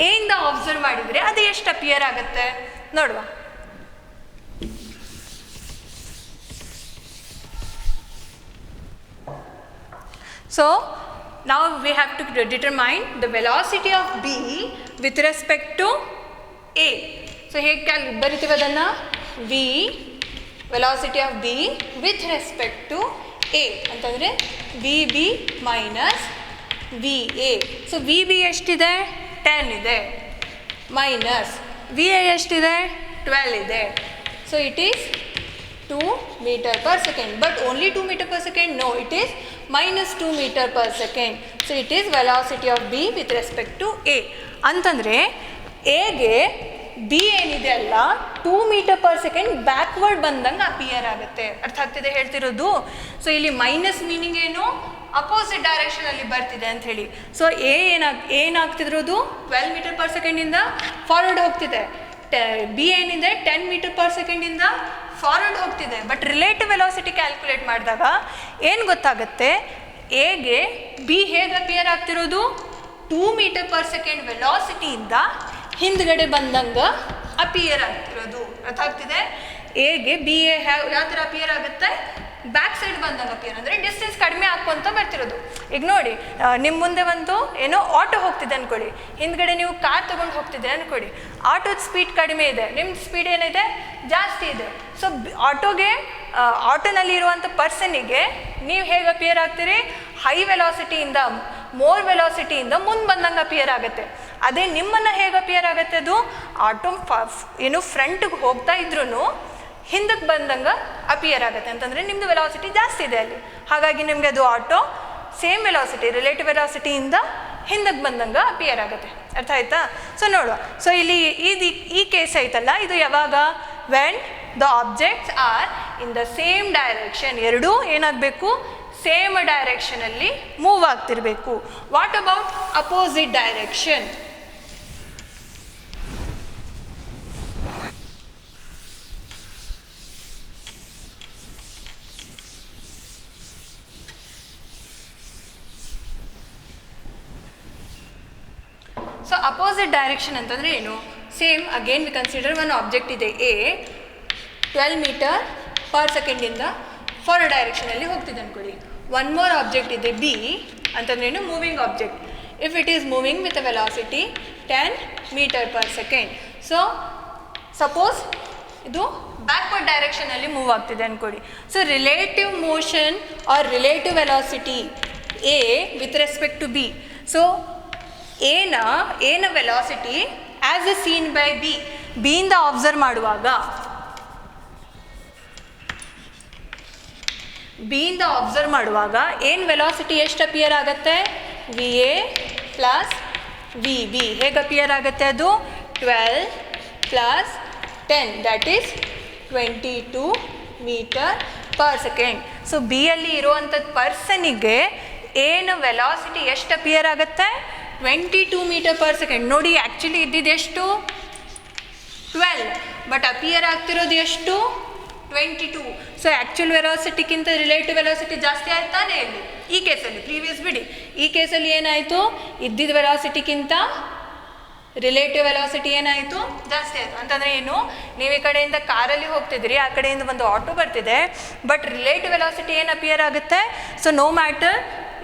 ಎಯಿಂದ ಅಬ್ಸರ್ವ್ ಮಾಡಿದರೆ ಅದು ಎಷ್ಟು ಅಪಿಯರ್ ಆಗುತ್ತೆ ನೋಡುವ. So now we have to determine the velocity of B with respect to A. So ಹೇಗೆ ಬರಿತೀವಿ ಅದನ್ನು? V velocity of B with respect to A ಅಂತಂದರೆ VB minus VA. So VB ಎಷ್ಟಿದೆ? 10 ಇದೆ ಮೈನಸ್ VA ಎಷ್ಟಿದೆ? 12 ಇದೆ. So it is 2 metre per second. But only 2 metre per second? No, it is minus 2 meter per second. So it is velocity of B with respect to A. ಅಂತಂದರೆ ಎಗೆ B ಏನಿದೆ ಅಲ್ಲ 2 metre per second backward ಬಂದಂಗೆ appear ಆಗುತ್ತೆ. ಅರ್ಥ ಆಗ್ತಿದೆ ಹೇಳ್ತಿರೋದು? So ಇಲ್ಲಿ ಮೈನಸ್ ಮೀನಿಂಗ್ ಏನು? ಅಪೋಸಿಟ್ ಡೈರೆಕ್ಷನಲ್ಲಿ ಬರ್ತಿದೆ ಅಂತ ಹೇಳಿ. ಸೊ ಏನಾಗ್ತಿರೋದು 12 ಮೀಟರ್ ಪರ್ ಸೆಕೆಂಡಿಂದ ಫಾರ್ವರ್ಡ್ ಹೋಗ್ತಿದೆ. ಬಿ ಏನಿದೆ 10 ಮೀಟರ್ ಪರ್ ಸೆಕೆಂಡಿಂದ ಫಾರ್ವರ್ಡ್ ಹೋಗ್ತಿದೆ. ಬಟ್ ರಿಲೇಟಿವ್ ವೆಲಾಸಿಟಿ ಕ್ಯಾಲ್ಕುಲೇಟ್ ಮಾಡಿದಾಗ ಏನು ಗೊತ್ತಾಗುತ್ತೆ? ಎಗೆ ಬಿ ಹೇಗೆ ಅಪಿಯರ್ ಆಗ್ತಿರೋದು? 2 ಮೀಟರ್ ಪರ್ ಸೆಕೆಂಡ್ ವೆಲಾಸಿಟಿಯಿಂದ ಹಿಂದ್ಗಡೆ ಬಂದಂಗೆ ಅಪಿಯರ್ ಆಗ್ತಿರೋದು. ಅರ್ಥ ಆಗ್ತಿದೆ? ಎಗೆ ಬಿ ಎ ಯಾವ ಥರ ಅಪಿಯರ್ ಆಗುತ್ತೆ? ಬ್ಯಾಕ್ ಸೈಡ್ ಬಂದಂಗೆ ಅಪಿಯರ್ ಅಂದರೆ ಡಿಸ್ಟೆನ್ಸ್ ಕಡಿಮೆ ಹಾಕ್ಕೊಂತ ಬರ್ತಿರೋದು. ಈಗ ನೋಡಿ, ನಿಮ್ಮ ಮುಂದೆ ಒಂದು ಏನೋ ಆಟೋ ಹೋಗ್ತಿದೆ ಅಂದ್ಕೊಳ್ಳಿ, ಹಿಂದ್ಗಡೆ ನೀವು ಕಾರ್ ತೊಗೊಂಡು ಹೋಗ್ತಿದೆ ಅಂದ್ಕೊಳ್ಳಿ. ಆಟೋದ ಸ್ಪೀಡ್ ಕಡಿಮೆ ಇದೆ, ನಿಮ್ಮ ಸ್ಪೀಡ್ ಏನಿದೆ? ಜಾಸ್ತಿ ಇದೆ. ಸೊ ಆಟೋನಲ್ಲಿ ಇರುವಂಥ ಪರ್ಸನಿಗೆ ನೀವು ಹೇಗೆ ಅಪಿಯರ್ ಆಗ್ತೀರಿ? ಹೈ ವೆಲಾಸಿಟಿಯಿಂದ ಮೋರ್ ವೆಲಾಸಿಟಿಯಿಂದ ಮುಂದೆ ಬಂದಂಗೆ ಅಪಿಯರ್ ಆಗುತ್ತೆ. ಅದೇ ನಿಮ್ಮನ್ನು ಹೇಗೆ ಅಪಿಯರ್ ಆಗುತ್ತೆ, ಅದು ಆಟೋ ಏನು ಫ್ರಂಟ್ಗೆ ಹೋಗ್ತಾ ಇದ್ರೂ ಹಿಂದಕ್ಕೆ ಬಂದಂಗೆ ಅಪಿಯರ್ ಆಗುತ್ತೆ. ಅಂತಂದರೆ ನಿಮ್ಮದು ವೆಲಾಸಿಟಿ ಜಾಸ್ತಿ ಇದೆ ಅಲ್ಲಿ, ಹಾಗಾಗಿ ನಿಮಗೆ ಅದು ಆಟೋ ಸೇಮ್ ವೆಲಾಸಿಟಿ ರಿಲೇಟಿವ್ ವೆಲಾಸಿಟಿಯಿಂದ ಹಿಂದಕ್ಕೆ ಬಂದಂಗೆ ಅಪಿಯರ್ ಆಗುತ್ತೆ. ಅರ್ಥ ಆಯ್ತಾ? ಸೊ ನೋಡುವ. ಸೊ ಇಲ್ಲಿ ಈ ಕೇಸ್ ಐತಲ್ಲ, ಇದು ಯಾವಾಗ, when the objects are in the same direction, ಎರಡೂ ಏನಾಗಬೇಕು, ಸೇಮ್ ಡೈರೆಕ್ಷನಲ್ಲಿ ಮೂವ್ ಆಗ್ತಿರಬೇಕು. What about opposite direction? So opposite direction ಅಂತಂದರೆ ಏನು? Same again we consider one object ಇದೆ ಎ, 12 ಮೀಟರ್ ಪರ್ ಸೆಕೆಂಡಿಂದ ಫಾರ್ವರ್ಡ್ ಡೈರೆಕ್ಷನಲ್ಲಿ ಹೋಗ್ತಿದೆ ಅಂದ್ಕೊಳ್ಳಿ. ಒನ್ ಮೋರ್ ಆಬ್ಜೆಕ್ಟ್ ಇದೆ ಬಿ ಅಂತಂದ್ರೆ ಏನು, moving object. If it is moving with a velocity 10 metre per second. So suppose ಇದು ಬ್ಯಾಕ್ವರ್ಡ್ ಡೈರೆಕ್ಷನಲ್ಲಿ ಮೂವ್ ಆಗ್ತಿದೆ ಅಂದ್ಕೊಳ್ಳಿ. So relative motion or relative velocity A with respect to B. So ಎನ velocity as A seen by ಬಿಯಿಂದ observe ಮಾಡುವಾಗ, ಬಿಯಿಂದ observe ಮಾಡುವಾಗ ಏನು ವೆಲಾಸಿಟಿ ಎಷ್ಟು ಅಪಿಯರ್ ಆಗುತ್ತೆ, V A plus V B. ಹೇಗೆ ಅಪಿಯರ್ ಆಗುತ್ತೆ ಅದು, 12 plus 10 that is 22 metre per second. So B ಅಲ್ಲಿ ಇರುವಂಥದ್ದು ಪರ್ಸನಿಗೆ ಏನು ವೆಲಾಸಿಟಿ ಎಷ್ಟು ಅಪಿಯರ್ ಆಗುತ್ತೆ, 22 ಮೀಟರ್ ಪರ್ ಸೆಕೆಂಡ್. ನೋಡಿ ಆ್ಯಕ್ಚುಲಿ ಇದ್ದಿದ್ದು ಎಷ್ಟು, 12, ಬಟ್ ಅಪಿಯರ್ ಆಗ್ತಿರೋದು ಎಷ್ಟು, 22. ಸೊ ಆ್ಯಕ್ಚುಲ್ ವೆಲಾಸಿಟಿಗಿಂತ ರಿಲೇಟಿವ್ ವೆಲಾಸಿಟಿ ಜಾಸ್ತಿ ಆಯ್ತಾನೆ ಇಲ್ಲಿ ಈ ಕೇಸಲ್ಲಿ. ಪ್ರೀವಿಯಸ್ ಬಿಡಿ, ಈ ಕೇಸಲ್ಲಿ ಏನಾಯಿತು, ಇದ್ದಿದ್ದ ವೆಲಾಸಿಟಿಗಿಂತ ರಿಲೇಟಿವ್ ವೆಲಾಸಿಟಿ ಏನಾಯಿತು, ಜಾಸ್ತಿ ಆಯಿತು. ಅಂತಂದರೆ ಏನು, ನೀವು ಈ ಕಡೆಯಿಂದ ಕಾರಲ್ಲಿ ಹೋಗ್ತಿದ್ದೀರಿ, ಆ ಕಡೆಯಿಂದ ಒಂದು ಆಟೋ ಬರ್ತಿದೆ, ಬಟ್ ರಿಲೇಟಿವ್ ವೆಲಾಸಿಟಿ ಏನು ಅಪಿಯರ್ ಆಗುತ್ತೆ. ಸೊ ನೋ ಮ್ಯಾಟರ್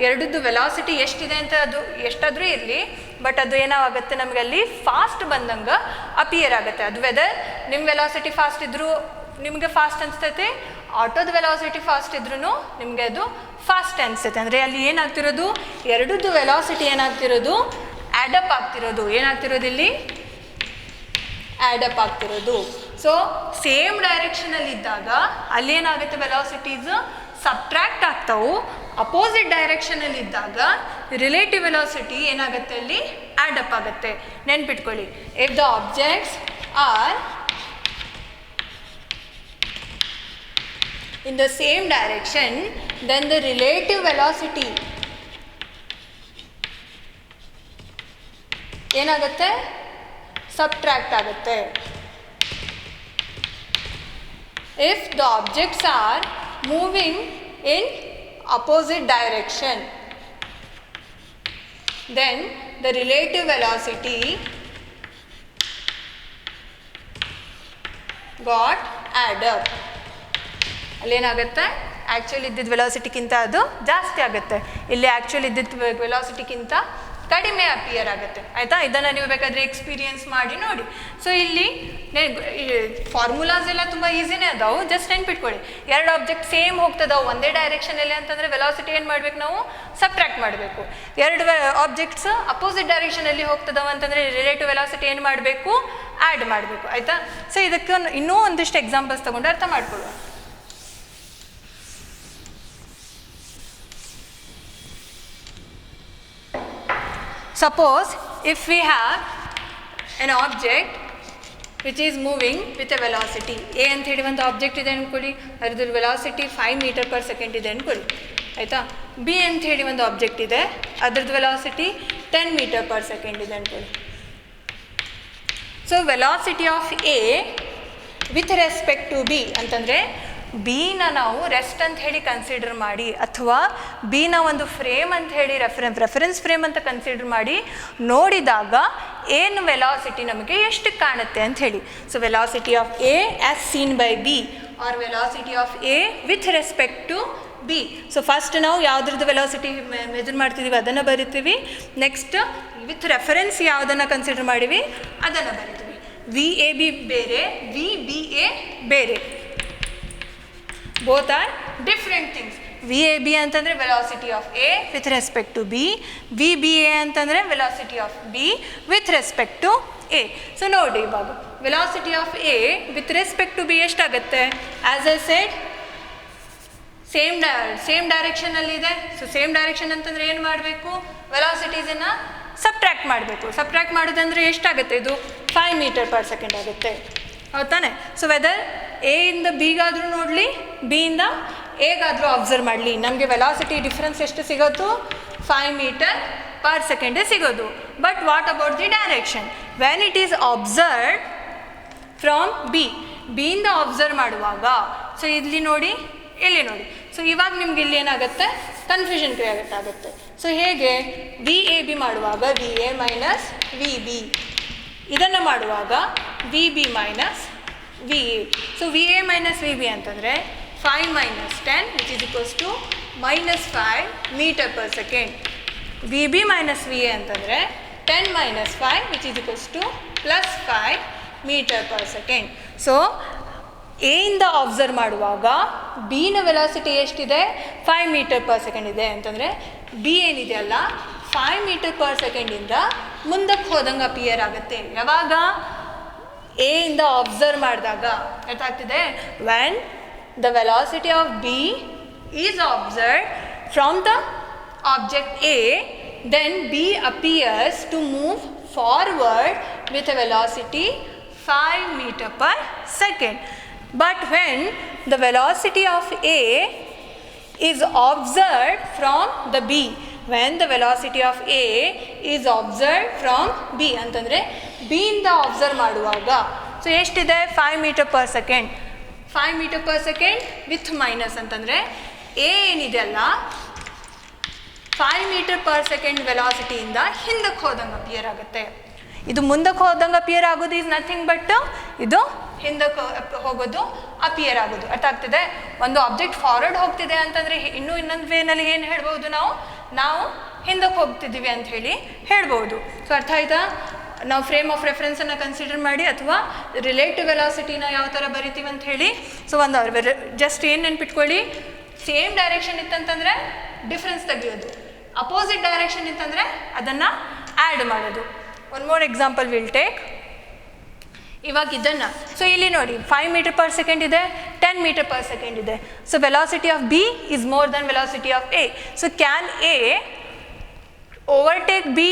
ಎರಡದ್ದು ವೆಲಾಸಿಟಿ ಎಷ್ಟಿದೆ ಅಂತ ಅದು ಎಷ್ಟಾದರೂ ಇರಲಿ, ಬಟ್ ಅದು ಏನಾಗುತ್ತೆ ನಮಗೆ ಅಲ್ಲಿ ಫಾಸ್ಟ್ ಬಂದಂಗೆ ಅಪಿಯರ್ ಆಗುತ್ತೆ. ಅದು ವೆದರ್ ನಿಮ್ಮ ವೆಲಾಸಿಟಿ ಫಾಸ್ಟ್ ಇದ್ದರೂ ನಿಮಗೆ ಫಾಸ್ಟ್ ಅನಿಸ್ತೈತೆ, ಆಟೋದ ವೆಲಾಸಿಟಿ ಫಾಸ್ಟ್ ಇದ್ರೂ ನಿಮಗೆ ಅದು ಫಾಸ್ಟ್ ಅನಿಸ್ತೈತೆ. ಅಂದರೆ ಅಲ್ಲಿ ಏನಾಗ್ತಿರೋದು, ಎರಡದ್ದು ವೆಲಾಸಿಟಿ ಏನಾಗ್ತಿರೋದು, ಆ್ಯಡಪ್ ಆಗ್ತಿರೋದು. ಏನಾಗ್ತಿರೋದು ಇಲ್ಲಿ, ಆ್ಯಡಪ್ ಆಗ್ತಿರೋದು. ಸೊ ಸೇಮ್ ಡೈರೆಕ್ಷನಲ್ಲಿದ್ದಾಗ ಅಲ್ಲಿ ಏನಾಗುತ್ತೆ, ವೆಲಾಸಿಟೀಸ್ ಸಬ್ಟ್ರ್ಯಾಕ್ಟ್ ಆಗ್ತಾವು. ಅಪೋಸಿಟ್ ಡೈರೆಕ್ಷನಲ್ಲಿದ್ದಾಗ ರಿಲೇಟಿವ್ ವೆಲಾಸಿಟಿ ಏನಾಗುತ್ತೆ, ಅಲ್ಲಿ ಆ್ಯಡಪ್ ಆಗುತ್ತೆ. ನೆನ್ಪಿಟ್ಕೊಳ್ಳಿ, if the objects are in the same direction, then the relative velocity ಏನಾಗುತ್ತೆ, ಸಬ್ಟ್ರ್ಯಾಕ್ಟ್ ಆಗುತ್ತೆ. If the objects are moving in opposite direction, then the relative velocity got add up. ಅಲ್ಲೇನಾಗುತ್ತೆ, actually ಇದ್ದಿದ್ದ ವೆಲಾಸಿಟಿಗಿಂತ ಅದು ಜಾಸ್ತಿ ಆಗುತ್ತೆ. ಇಲ್ಲಿ ಆ್ಯಕ್ಚುಲಿ ಇದ್ದಿದ್ದ ವೆಲಾಸಿಟಿಗಿಂತ ಕಡಿಮೆ ಅಪಿಯರ್ ಆಗುತ್ತೆ. ಆಯಿತಾ? ಇದನ್ನು ನೀವು ಬೇಕಾದರೆ ಎಕ್ಸ್ಪೀರಿಯನ್ಸ್ ಮಾಡಿ ನೋಡಿ. ಸೊ ಇಲ್ಲಿ ಫಾರ್ಮುಲಾಸ್ ಎಲ್ಲ ತುಂಬ ಈಸಿನೇ ಅದಾವು, ಜಸ್ಟ್ ನೆನ್ಪಿಟ್ಕೊಳ್ಳಿ. ಎರಡು ಆಬ್ಜೆಕ್ಟ್ ಸೇಮ್ ಹೋಗ್ತದಾವೆ ಒಂದೇ ಡೈರೆಕ್ಷನಲ್ಲಿ ಅಂತಂದರೆ ವೆಲಾಸಿಟಿ ಏನು ಮಾಡಬೇಕು, ನಾವು ಸಬ್ಟ್ರ್ಯಾಕ್ಟ್ ಮಾಡಬೇಕು. ಎರಡು ಆಬ್ಜೆಕ್ಟ್ಸ್ ಅಪೋಸಿಟ್ ಡೈರೆಕ್ಷನಲ್ಲಿ ಹೋಗ್ತದಾವೆ ಅಂತಂದರೆ ರಿಲೇಟಿವ್ ವೆಲಾಸಿಟಿ ಏನು ಮಾಡಬೇಕು, ಆ್ಯಡ್ ಮಾಡಬೇಕು. ಆಯಿತಾ? ಸೊ ಇದಕ್ಕೆ ಇನ್ನೂ ಒಂದಿಷ್ಟು ಎಕ್ಸಾಂಪಲ್ಸ್ ತೊಗೊಂಡು ಅರ್ಥ ಮಾಡ್ಕೊಳ್ಳುವ. Suppose if we have an object which is moving with a velocity a ಅಂತ ಹೇಳಿ ಒಂದು ಆಬ್ಜೆಕ್ಟ್ ಇದೆ ಅಂದ್ಕೊಳ್ಳಿ, ಅದ್ರದ್ದು ವೆಲಾಸಿಟಿ 5 ಮೀಟರ್ ಪರ್ ಸೆಕೆಂಡ್ ಇದೆ ಅಂದ್ಕೊಳ್ಳಿ. ಆಯಿತಾ? ಬಿ ಅಂತ ಹೇಳಿ ಒಂದು ಆಬ್ಜೆಕ್ಟ್ ಇದೆ, ಅದ್ರದ್ದು ವೆಲಾಸಿಟಿ 10 ಮೀಟರ್ ಪರ್ ಸೆಕೆಂಡ್ ಇದೆ ಅಂದ್ಕೊಳ್ಳಿ. So velocity of A with respect to B ಅಂತಂದರೆ ಬಿನ ನಾವು ರೆಸ್ಟ್ ಅಂತ ಹೇಳಿ ಕನ್ಸಿಡರ್ ಮಾಡಿ, ಅಥವಾ ಬಿನ ಒಂದು ಫ್ರೇಮ್ ಅಂತ ಹೇಳಿ ರೆಫರೆನ್ಸ್ ಫ್ರೇಮ್ ಅಂತ ಕನ್ಸಿಡರ್ ಮಾಡಿ ನೋಡಿದಾಗ ಏನು ವೆಲಾಸಿಟಿ ನಮಗೆ ಎಷ್ಟು ಕಾಣುತ್ತೆ ಅಂತ ಹೇಳಿ. So velocity of A as seen by B or velocity of A with respect to B. So first ನಾವು ಯಾವುದ್ರದ್ದು ವೆಲಾಸಿಟಿ ಮೆಜರ್ ಮಾಡ್ತಿದ್ದೀವಿ ಅದನ್ನು ಬರಿತೀವಿ. ನೆಕ್ಸ್ಟ್ ವಿತ್ ರೆಫರೆನ್ಸ್ ಯಾವುದನ್ನು ಕನ್ಸಿಡರ್ ಮಾಡಿವಿ ಅದನ್ನು ಬರಿತೀವಿ. ವಿ ಎ ಬಿ ಬೇರೆ, ವಿ ಬಿ ಎ ಬೇರೆ. Both are different things. V A B ಅಂತಂದರೆ velocity of A with respect to B, V B A ಅಂತಂದರೆ velocity of B with respect to A. So ನೋಡಿ ಇವಾಗ velocity of A with respect to B ಎಷ್ಟಾಗುತ್ತೆ? As I said same ಡೈರೆಕ್ಷನಲ್ಲಿದೆ. So same direction ಅಂತಂದರೆ ಏನು ಮಾಡಬೇಕು? ವೆಲಾಸಿಟೀಸನ್ನು subtract ಮಾಡಬೇಕು. Subtract ಮಾಡೋದಂದರೆ ಎಷ್ಟಾಗುತ್ತೆ? ಇದು 5 ಮೀಟರ್ ಪರ್ ಸೆಕೆಂಡ್ ಆಗುತ್ತೆ, ಹೌದಾನೆ? ಸೊ ವೆದರ್ ಎ ಇಂದ ಬಿಗಾದರೂ ನೋಡಲಿ, ಬಿ ಇಂದ ಎಗಾದರೂ ಅಬ್ಸರ್ವ್ ಮಾಡಲಿ, ನಮಗೆ ವೆಲಾಸಿಟಿ ಡಿಫ್ರೆನ್ಸ್ ಎಷ್ಟು ಸಿಗೋದು? 5 ಮೀಟರ್ ಪರ್ ಸೆಕೆಂಡೇ ಸಿಗೋದು. But what about the direction? When it is observe from B, ಬಿಯಿಂದ ಅಬ್ಸರ್ವ್ ಮಾಡುವಾಗ, ಸೊ ಇಲ್ಲಿ ನೋಡಿ, ಇಲ್ಲಿ ನೋಡಿ, ಸೊ ಇವಾಗ ನಿಮ್ಗೆ ಇಲ್ಲಿ ಏನಾಗುತ್ತೆ? ಕನ್ಫ್ಯೂಷನ್ ಕ್ರಿಯೇಟ್ ಆಗುತ್ತೆ. ಸೊ ಹೇಗೆ? ವಿ ಎ ಬಿ ಮಾಡುವಾಗ V A minus V B, ಇದನ್ನು ಮಾಡುವಾಗ V B minus V A. So V A minus V B ಅಂತಂದರೆ 5 minus 10 which is equals to -5 meter per second. V B minus V A ಅಂತಂದರೆ 10 minus 5 which is equals to +5 meter per second. So A ಇಂದ ಅಬ್ಸರ್ವ್ ಮಾಡುವಾಗ ಬಿನ velocity ಎಷ್ಟಿದೆ? 5 metre per second ಇದೆ ಅಂತಂದರೆ B ಏನಿದೆಯಲ್ಲ 5 metre per ಸೆಕೆಂಡಿಂದ ಮುಂದಕ್ಕೆ ಹೋದಂಗೆ ಅಪಿಯರ್ ಆಗುತ್ತೆ. ಯಾವಾಗ? ಎ ಇಂದ ಅಬ್ಸರ್ವ್ ಮಾಡಿದಾಗ. ಅರ್ಥ ಆಗ್ತಿದೆ? When the velocity of B is observed from the object A, then B appears to move forward with a velocity 5 meter per second. But when the velocity of A is observed from the B, when the velocity of A is observed from B ಅಂತಂದರೆ B ಇಂದ ಅಬ್ಸರ್ವ್ ಮಾಡುವಾಗ ಸೊ ಎಷ್ಟಿದೆ? 5 metre per second. 5 metre per second with minus ಅಂತಂದರೆ A ಏನಿದೆಯಲ್ಲ 5 metre per second ವೆಲಾಸಿಟಿಯಿಂದ ಹಿಂದಕ್ಕೆ ಹೋದಂಗೆ ಅಪಿಯರ್ ಆಗುತ್ತೆ. ಇದು ಮುಂದಕ್ಕೆ ಹೋದಂಗೆ ಅಪಿಯರ್ ಆಗೋದು ಈಸ್ ನಥಿಂಗ್ ಬಟ್ ಇದು ಹಿಂದಕ್ಕೆ ಹೋಗೋದು ಅಪಿಯರ್ ಆಗೋದು. ಅರ್ಥ ಆಗ್ತಿದೆ? ಒಂದು ಆಬ್ಜೆಕ್ಟ್ ಫಾರ್ವರ್ಡ್ ಹೋಗ್ತಿದೆ ಅಂತಂದರೆ ಇನ್ನೊಂದು ವೇನಲ್ಲಿ ಏನು ಹೇಳ್ಬೋದು? ನಾವು ಹಿಂದಕ್ಕೆ ಹೋಗ್ತಿದ್ದೀವಿ ಅಂತ ಹೇಳಿ ಹೇಳ್ಬೋದು. ಸೊ ಅರ್ಥ ಆಯ್ತಾ? ನಾವು ಫ್ರೇಮ್ ಆಫ್ ರೆಫರೆನ್ಸನ್ನು ಕನ್ಸಿಡರ್ ಮಾಡಿ ಅಥವಾ ರಿಲೇಟಿವ್ ವೆಲಾಸಿಟಿನ ಯಾವ ಥರ ಬರಿತೀವಿ ಅಂತ ಹೇಳಿ. ಸೊ ಒಂದು ಜಸ್ಟ್ ಏನು ನೆನ್ಪಿಟ್ಕೊಳ್ಳಿ, ಸೇಮ್ ಡೈರೆಕ್ಷನ್ ಇತ್ತಂತಂದರೆ ಡಿಫ್ರೆನ್ಸ್ ತೆಗಿಯೋದು, ಅಪೋಸಿಟ್ ಡೈರೆಕ್ಷನ್ ಇತ್ತಂದರೆ ಅದನ್ನು ಆ್ಯಡ್ ಮಾಡೋದು. One more example will take. ಇವಾಗ ಇದನ್ನು ಸೊ ಇಲ್ಲಿ ನೋಡಿ 5 ಮೀಟರ್ ಪರ್ ಸೆಕೆಂಡ್ ಇದೆ, 10 ಮೀಟರ್ ಪರ್ ಸೆಕೆಂಡ್ ಇದೆ. So velocity of B is more than velocity of A. So can A overtake B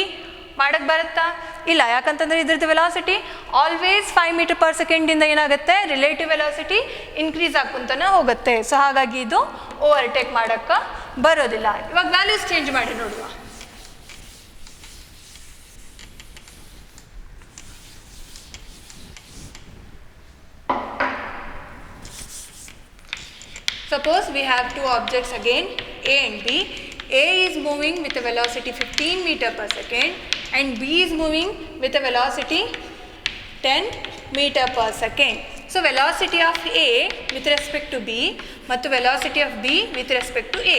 ಮಾಡೋಕ್ಕೆ ಬರುತ್ತಾ? ಇಲ್ಲ. ಯಾಕಂತಂದರೆ ಇದ್ರದ್ದು ವೆಲಾಸಿಟಿ ಆಲ್ವೇಸ್ 5 ಮೀಟರ್ ಪರ್ ಸೆಕೆಂಡಿಂದ ಏನಾಗುತ್ತೆ? ರಿಲೇಟಿವ್ ವೆಲಾಸಿಟಿ ಇನ್ಕ್ರೀಸ್ ಆಗ್ಕೊಂತಾನೆ ಹೋಗುತ್ತೆ. ಸೊ ಹಾಗಾಗಿ ಇದು ಓವರ್ಟೇಕ್ ಮಾಡೋಕ್ಕೆ ಬರೋದಿಲ್ಲ. ಇವಾಗ ವ್ಯಾಲ್ಯೂಸ್ ಚೇಂಜ್ ಮಾಡಿ ನೋಡುವ. Suppose we have two objects again, A and B. A is moving with a velocity 15 meter per second and B is moving with a velocity 10 meter per second. So velocity of A with respect to B ಮತ್ತು velocity of B with respect to A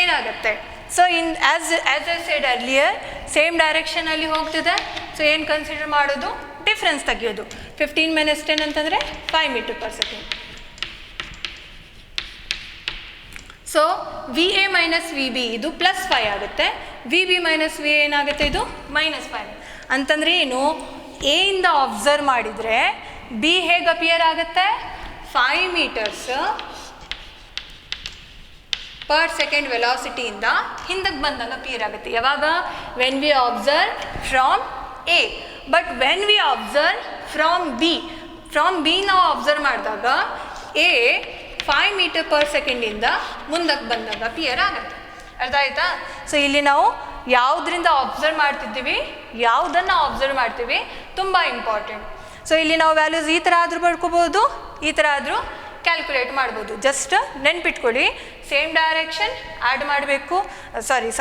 ಏನಾಗುತ್ತೆ? So as I said earlier, same ಡೈರೆಕ್ಷನಲ್ಲಿ ಹೋಗ್ತಿದೆ. So ಏನು consider ಮಾಡೋದು? Difference ತೆಗಿಯೋದು. 15 minus 10 ಅಂತಂದರೆ 5 metre per second. So V A minus V B ಇದು +5 ಆಗುತ್ತೆ. ವಿ ಬಿ ಮೈನಸ್ ವಿ ಏನಾಗುತ್ತೆ? ಇದು -5 ಅಂತಂದರೆ ಏನು? ಎ ಇಂದ ಅಬ್ಸರ್ವ್ ಮಾಡಿದರೆ ಬಿ ಹೇಗೆ ಅಪಿಯರ್ ಆಗುತ್ತೆ? 5 ಮೀಟರ್ಸ್ ಪರ್ ಸೆಕೆಂಡ್ ವೆಲಾಸಿಟಿಯಿಂದ ಹಿಂದಕ್ಕೆ ಬಂದಂಗೆ ಅಪಿಯರ್ ಆಗುತ್ತೆ. ಯಾವಾಗ? When we observe from A. But when we observe from B ನಾವು ಅಬ್ಸರ್ವ್ ಮಾಡಿದಾಗ ಎ 5 ಮೀಟರ್ ಪರ್ ಸೆಕೆಂಡಿಂದ ಮುಂದಕ್ಕೆ ಬಂದಾಗ ಅಪಿಯರ್ ಆಗುತ್ತೆ. ಅರ್ಥ ಆಯ್ತಾ? ಸೊ ಇಲ್ಲಿ ನಾವು ಯಾವುದರಿಂದ ಅಬ್ಸರ್ವ್ ಮಾಡ್ತಿದ್ದೀವಿ, ಯಾವುದನ್ನು ಅಬ್ಸರ್ವ್ ಮಾಡ್ತೀವಿ, ತುಂಬ ಇಂಪಾರ್ಟೆಂಟ್. ಸೊ ಇಲ್ಲಿ ನಾವು ವ್ಯಾಲ್ಯೂಸ್ ಈ ಥರ ಆದರೂ ಬರ್ಕೋಬೋದು, ಈ ಥರ ಆದರೂ ಕ್ಯಾಲ್ಕುಲೇಟ್ ಮಾಡ್ಬೋದು. ಜಸ್ಟ್ ನೆನ್ಪಿಟ್ಕೊಳ್ಳಿ, ಸೇಮ್ ಡೈರೆಕ್ಷನ್ ಆ್ಯಡ್ ಮಾಡಬೇಕು,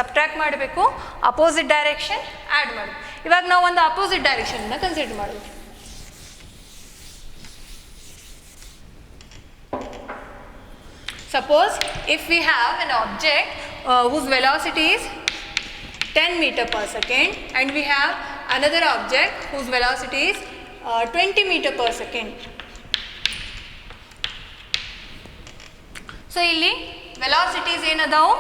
ಸಬ್ಟ್ರ್ಯಾಕ್ಟ್ ಮಾಡಬೇಕು, ಅಪೋಸಿಟ್ ಡೈರೆಕ್ಷನ್ ಆ್ಯಡ್ ಮಾಡಬೇಕು. ಇವಾಗ ನಾವು ಒಂದು ಅಪೋಸಿಟ್ ಡೈರೆಕ್ಷನ್ನ ಕನ್ಸಿಡರ್ ಮಾಡಬೇಕು. Suppose if we have an object whose velocity is 10 meter per second and we have another object whose velocity is 20 meter per second. So ಇಲ್ಲಿ velocities ಏನದಾವು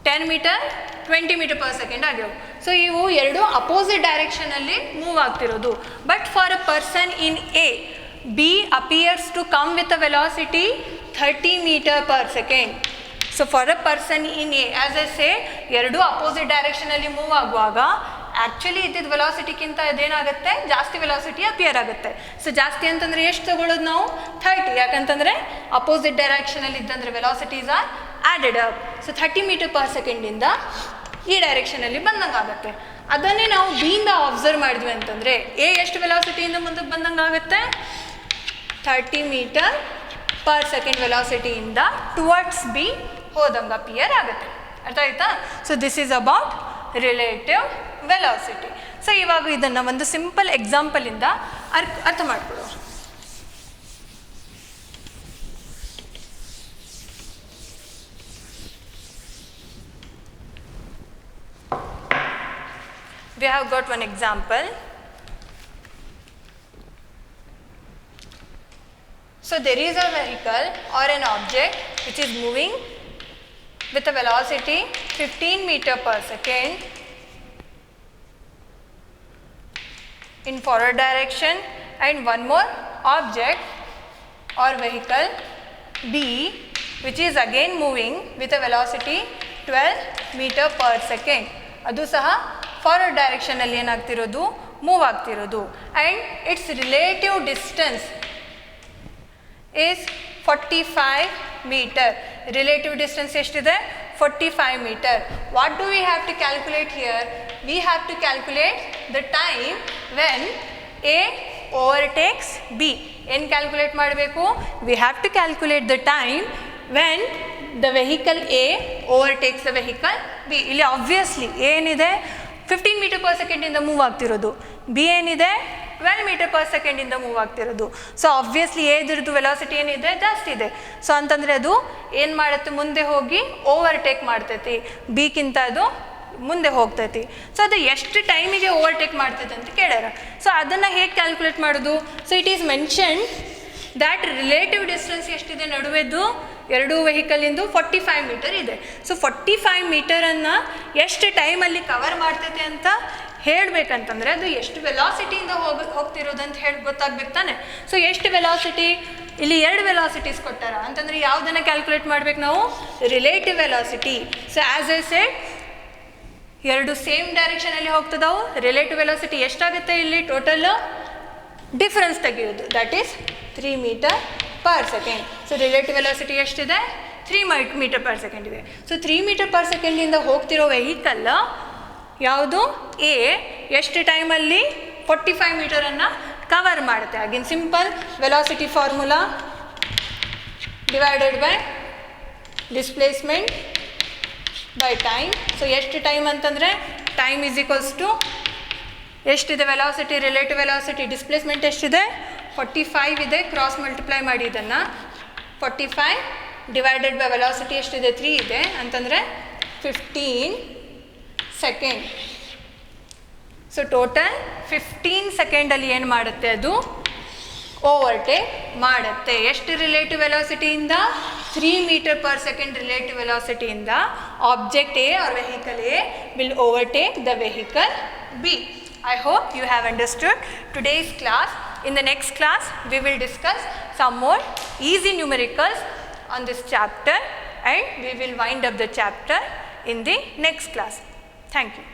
10 metre 20 metre per second ಆಗ್ಯಾವ. So ಇವು ಎರಡು opposite ಡೈರೆಕ್ಷನಲ್ಲಿ move ಆಗ್ತಿರೋದು. But for a person in A, B appears to come with a velocity 30 metre per second. So for a person in A, as a say, ಎರಡು opposite ಡೈರೆಕ್ಷನಲ್ಲಿ move ಆಗುವಾಗ actually ಇದ್ದಿದ್ದ ವೆಲಾಸಿಟಿಗಿಂತ ಇದೇನಾಗುತ್ತೆ, ಜಾಸ್ತಿ ವೆಲಾಸಿಟಿ ಅಪಿಯರ್ ಆಗುತ್ತೆ. So ಜಾಸ್ತಿ ಅಂತಂದರೆ ಎಷ್ಟು ತಗೊಳ್ಳೋದು ನಾವು 30, ಯಾಕಂತಂದರೆ ಅಪೋಸಿಟ್ ಡೈರೆಕ್ಷನಲ್ಲಿ ಇದ್ದಂದರೆ velocities are added up. So 30 metre per ಸೆಕೆಂಡಿಂದ ಈ ಡೈರೆಕ್ಷನಲ್ಲಿ ಬಂದಂಗೆ ಆಗುತ್ತೆ. ಅದನ್ನೇ ನಾವು ಬಿಯಿಂದ ಅಬ್ಸರ್ವ್ ಮಾಡಿದ್ವಿ ಅಂತಂದರೆ ಎ ಎಷ್ಟು ವೆಲಾಸಿಟಿಯಿಂದ ಮುಂದಕ್ಕೆ ಬಂದಂಗೆ ಆಗುತ್ತೆ, 30 ಮೀಟರ್ ಪರ್ ಸೆಕೆಂಡ್ ವೆಲಾಸಿಟಿಯಿಂದ ಟುವರ್ಡ್ಸ್ ಬಿ ಹೋದಂಗೆ ಅಪಿಯರ್ ಆಗುತ್ತೆ. ಅರ್ಥ ಆಯ್ತಾ? So this is about relative velocity. So ಇವಾಗ ಇದನ್ನು ಒಂದು ಸಿಂಪಲ್ ಎಕ್ಸಾಂಪಲಿಂದ ಅರ್ಥ ಮಾಡ್ಕೊಳ್ಳೋ. We have got one example. So there is a vehicle or an object which is moving with a velocity 15 meter per second in forward direction, and one more object or vehicle B which is again moving with a velocity 12 meter per second. ಅದು ಸಹ forward ಡೈರೆಕ್ಷನಲ್ಲಿ ಏನಾಗ್ತಿರೋದು, move ಆಗ್ತಿರೋದು. And its relative distance is 45 metre. Relative distance ಎಷ್ಟಿದೆ, 45 metre. What do we have to calculate here? We have to calculate the time when A overtakes B. ಏನು calculate ಮಾಡಬೇಕು? We have to calculate the time when the vehicle A overtakes the vehicle B. ಇಲ್ಲಿ obviously ಏನಿದೆ, 15 metre per ಸೆಕೆಂಡಿಂದ move ಆಗ್ತಿರೋದು. B ಏನಿದೆ, 12 metre per ಸೆಕೆಂಡಿಂದ move ಆಗ್ತಿರೋದು. So obviously ಎದ್ರದ್ದು velocity ಏನಿದೆ, ಜಾಸ್ತಿ ಇದೆ. ಸೊ ಅಂತಂದರೆ ಅದು ಏನು ಮಾಡುತ್ತೆ, ಮುಂದೆ ಹೋಗಿ ಓವರ್ಟೇಕ್ ಮಾಡ್ತೈತಿ, ಬಿಗಿಂತ ಅದು ಮುಂದೆ ಹೋಗ್ತೈತಿ. ಸೊ ಅದು ಎಷ್ಟು ಟೈಮಿಗೆ ಓವರ್ಟೇಕ್ ಮಾಡ್ತೈತೆ ಅಂತ ಕೇಳ್ಯಾರ. ಸೊ ಅದನ್ನು ಹೇಗೆ ಕ್ಯಾಲ್ಕುಲೇಟ್ ಮಾಡೋದು? So it is mention that relative distance ಎಷ್ಟಿದೆ ನಡುವೆದ್ದು ಎರಡೂ ವೆಹಿಕಲಿಂದು 45 ಮೀಟರ್ ಇದೆ. ಸೊ 45 ಮೀಟರನ್ನು ಎಷ್ಟು ಟೈಮಲ್ಲಿ ಕವರ್ ಮಾಡ್ತೈತೆ ಅಂತ ಹೇಳಬೇಕಂತಂದರೆ ಅದು ಎಷ್ಟು ವೆಲಾಸಿಟಿಯಿಂದ ಹೋಗ್ತಿರೋದಂತ ಹೇಳಿ ಗೊತ್ತಾಗ್ಬೇಕು ತಾನೆ. ಸೊ ಎಷ್ಟು ವೆಲಾಸಿಟಿ, ಇಲ್ಲಿ ಎರಡು ವೆಲಾಸಿಟೀಸ್ ಕೊಟ್ಟಾರ ಅಂತಂದರೆ ಯಾವುದನ್ನು ಕ್ಯಾಲ್ಕುಲೇಟ್ ಮಾಡ್ಬೇಕು ನಾವು? Relative velocity. So as I said, ಎರಡು ಸೇಮ್ ಡೈರೆಕ್ಷನಲ್ಲಿ ಹೋಗ್ತದವು. ರಿಲೇಟಿವ್ ವೆಲಾಸಿಟಿ ಎಷ್ಟಾಗುತ್ತೆ ಇಲ್ಲಿ ಟೋಟಲ್ ಡಿಫರೆನ್ಸ್ ತೆಗೆಯೋದು, that is 3 metre per second. So relative velocity ಎಷ್ಟಿದೆ, 3 ಮೀಟರ್ ಪರ್ ಸೆಕೆಂಡ್ ಇದೆ. ಸೊ 3 ಮೀಟರ್ ಪರ್ ಸೆಕೆಂಡಿಂದ ಹೋಗ್ತಿರೋ ವೆಹಿಕಲ್ ಯಾವುದು, ಎ, ಎಷ್ಟು ಟೈಮಲ್ಲಿ 45 ಮೀಟರನ್ನು ಕವರ್ ಮಾಡುತ್ತೆ. Again simple velocity formula, divided by displacement by time. So ಎಷ್ಟು ಟೈಮ್ ಅಂತಂದರೆ ಟೈಮ್ ಈಸ್ ಈಕ್ವಲ್ಸ್ ಟು ಎಷ್ಟಿದೆ ವೆಲಾಸಿಟಿ, ರಿಲೇಟಿವ್ ವೆಲಾಸಿಟಿ, ಡಿಸ್ಪ್ಲೇಸ್ಮೆಂಟ್ ಎಷ್ಟಿದೆ, 45 ಇದೆ. ಕ್ರಾಸ್ ಮಲ್ಟಿಪ್ಲೈ ಮಾಡಿ ಇದನ್ನು, 45 ಡಿವೈಡೆಡ್ ಬೈ ವೆಲಾಸಿಟಿ ಎಷ್ಟಿದೆ, 3 ಇದೆ ಅಂತಂದರೆ 15 ಸೆಕೆಂಡ್. ಸೊ ಟೋಟಲ್ 15 ಸೆಕೆಂಡಲ್ಲಿ ಏನು ಮಾಡುತ್ತೆ, ಅದು ಓವರ್ಟೇಕ್ ಮಾಡುತ್ತೆ. ಎಷ್ಟು ರಿಲೇಟಿವ್ ವೆಲಾಸಿಟಿಯಿಂದ, 3 ಮೀಟರ್ ಪರ್ ಸೆಕೆಂಡ್ ರಿಲೇಟಿವ್ ವೆಲಾಸಿಟಿಯಿಂದ object A or vehicle A will overtake the vehicle B. I hope you have understood today's class. In the next class, we will discuss some more easy numericals on this chapter, and we will wind up the chapter in the next class. Thank you.